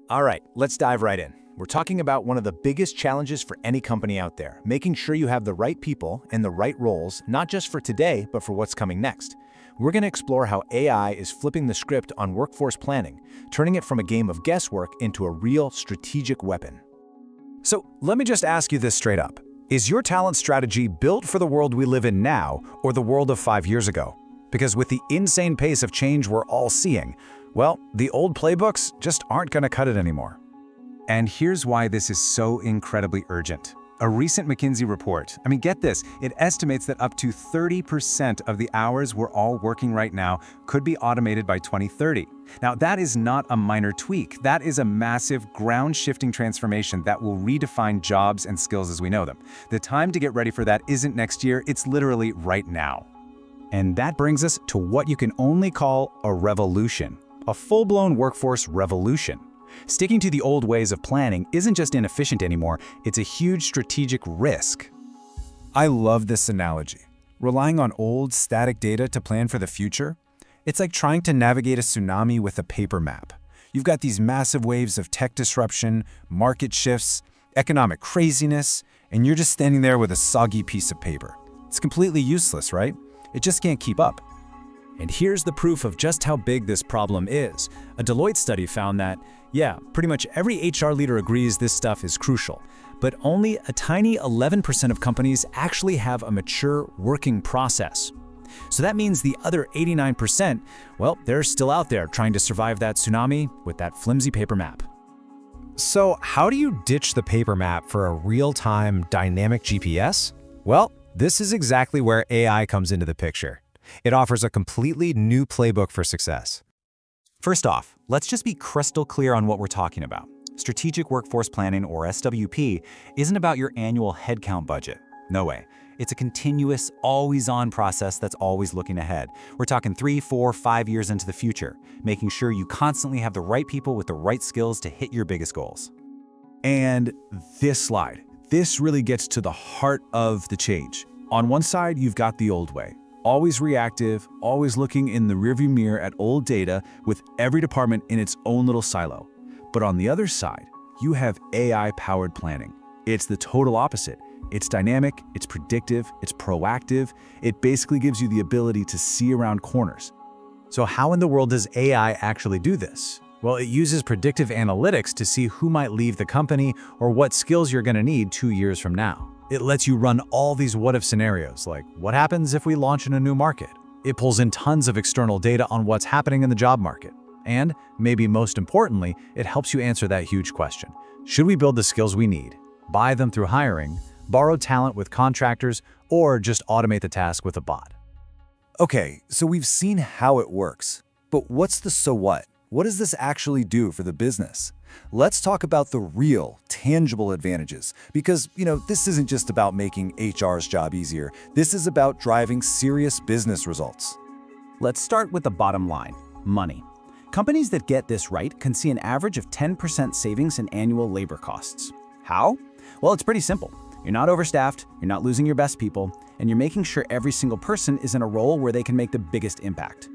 All right, let's dive right in. We're talking about one of the biggest challenges for any company out there, making sure you have the right people and the right roles, not just for today, but for what's coming next. We're going to explore how AI is flipping the script on workforce planning, turning it from a game of guesswork into a real strategic weapon. So let me just ask you this straight up. Is your talent strategy built for the world we live in now or the world of 5 years ago? Because with the insane pace of change we're all seeing, well, the old playbooks just aren't going to cut it anymore. And here's why this is so incredibly urgent. A recent McKinsey report, get this, it estimates that up to 30% of the hours we're all working right now could be automated by 2030. Now, that is not a minor tweak. That is a massive, ground-shifting transformation that will redefine jobs and skills as we know them. The time to get ready for that isn't next year, it's literally right now. And that brings us to what you can only call a revolution, a full-blown workforce revolution. Sticking to the old ways of planning isn't just inefficient anymore, it's a huge strategic risk. I love this analogy. Relying on old, static data to plan for the future? It's like trying to navigate a tsunami with a paper map. You've got these massive waves of tech disruption, market shifts, economic craziness, and you're just standing there with a soggy piece of paper. It's completely useless, right? It just can't keep up. And here's the proof of just how big this problem is. A Deloitte study found that, pretty much every HR leader agrees this stuff is crucial, but only a tiny 11% of companies actually have a mature working process. So that means the other 89%, they're still out there trying to survive that tsunami with that flimsy paper map. So how do you ditch the paper map for a real-time dynamic GPS? Well, this is exactly where AI comes into the picture. It offers a completely new playbook for success. First off, let's just be crystal clear on what we're talking about. Strategic Workforce Planning, or SWP, isn't about your annual headcount budget. No way. It's a continuous, always-on process that's always looking ahead. We're talking 3, 4, 5 years into the future, making sure you constantly have the right people with the right skills to hit your biggest goals. And this slide, this really gets to the heart of the change. On one side, you've got the old way. Always reactive, always looking in the rearview mirror at old data with every department in its own little silo. But on the other side, you have AI-powered planning. It's the total opposite. It's dynamic, it's predictive, it's proactive. It basically gives you the ability to see around corners. So how in the world does AI actually do this? Well, it uses predictive analytics to see who might leave the company or what skills you're going to need 2 years from now. It lets you run all these what-if scenarios, like what happens if we launch in a new market? It pulls in tons of external data on what's happening in the job market. And, maybe most importantly, it helps you answer that huge question. Should we build the skills we need, buy them through hiring, borrow talent with contractors, or just automate the task with a bot? Okay, so we've seen how it works. But what's the so what? What does this actually do for the business? Let's talk about the real, tangible advantages, because, this isn't just about making HR's job easier. This is about driving serious business results. Let's start with the bottom line, money. Companies that get this right can see an average of 10% savings in annual labor costs. How? Well, it's pretty simple. You're not overstaffed, you're not losing your best people, and you're making sure every single person is in a role where they can make the biggest impact.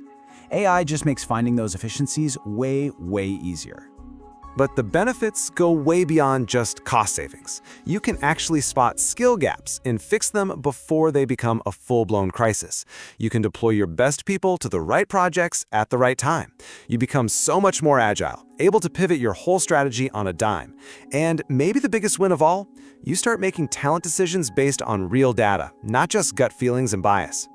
AI just makes finding those efficiencies way, way easier. But the benefits go way beyond just cost savings. You can actually spot skill gaps and fix them before they become a full-blown crisis. You can deploy your best people to the right projects at the right time. You become so much more agile, able to pivot your whole strategy on a dime. And maybe the biggest win of all, you start making talent decisions based on real data, not just gut feelings and bias.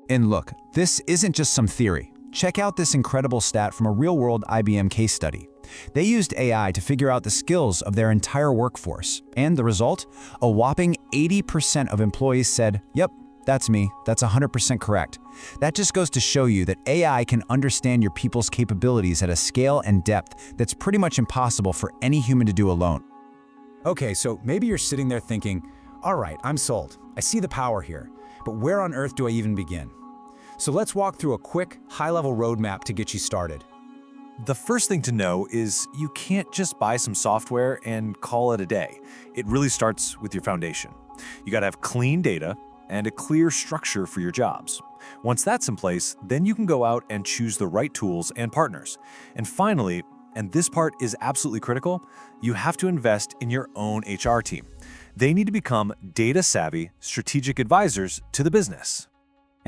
And look, this isn't just some theory. Check out this incredible stat from a real-world IBM case study. They used AI to figure out the skills of their entire workforce, and the result? A whopping 80% of employees said, "Yep, that's me, that's 100% correct." That just goes to show you that AI can understand your people's capabilities at a scale and depth that's pretty much impossible for any human to do alone. Okay, so maybe you're sitting there thinking, all right, I'm sold. I see the power here, but where on earth do I even begin? So let's walk through a quick, high-level roadmap to get you started. The first thing to know is you can't just buy some software and call it a day. It really starts with your foundation. You gotta have clean data and a clear structure for your jobs. Once that's in place, then you can go out and choose the right tools and partners. And finally, and this part is absolutely critical, you have to invest in your own HR team. They need to become data-savvy, strategic advisors to the business.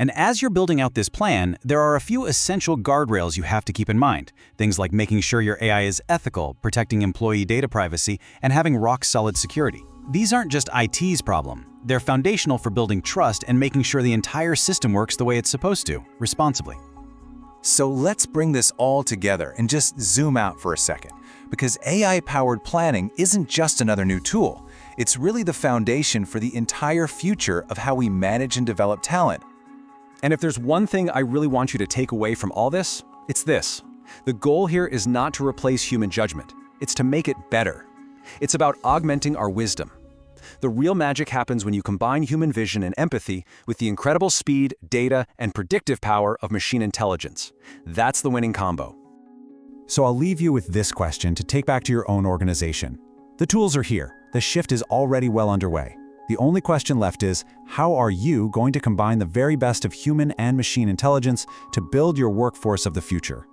And as you're building out this plan, there are a few essential guardrails you have to keep in mind. Things like making sure your AI is ethical, protecting employee data privacy, and having rock-solid security. These aren't just IT's problem. They're foundational for building trust and making sure the entire system works the way it's supposed to, responsibly. So let's bring this all together and just zoom out for a second, because AI-powered planning isn't just another new tool. It's really the foundation for the entire future of how we manage and develop talent. And if there's one thing I really want you to take away from all this, it's this. The goal here is not to replace human judgment. It's to make it better. It's about augmenting our wisdom. The real magic happens when you combine human vision and empathy with the incredible speed, data, and predictive power of machine intelligence. That's the winning combo. So I'll leave you with this question to take back to your own organization. The tools are here. The shift is already well underway. The only question left is, how are you going to combine the very best of human and machine intelligence to build your workforce of the future?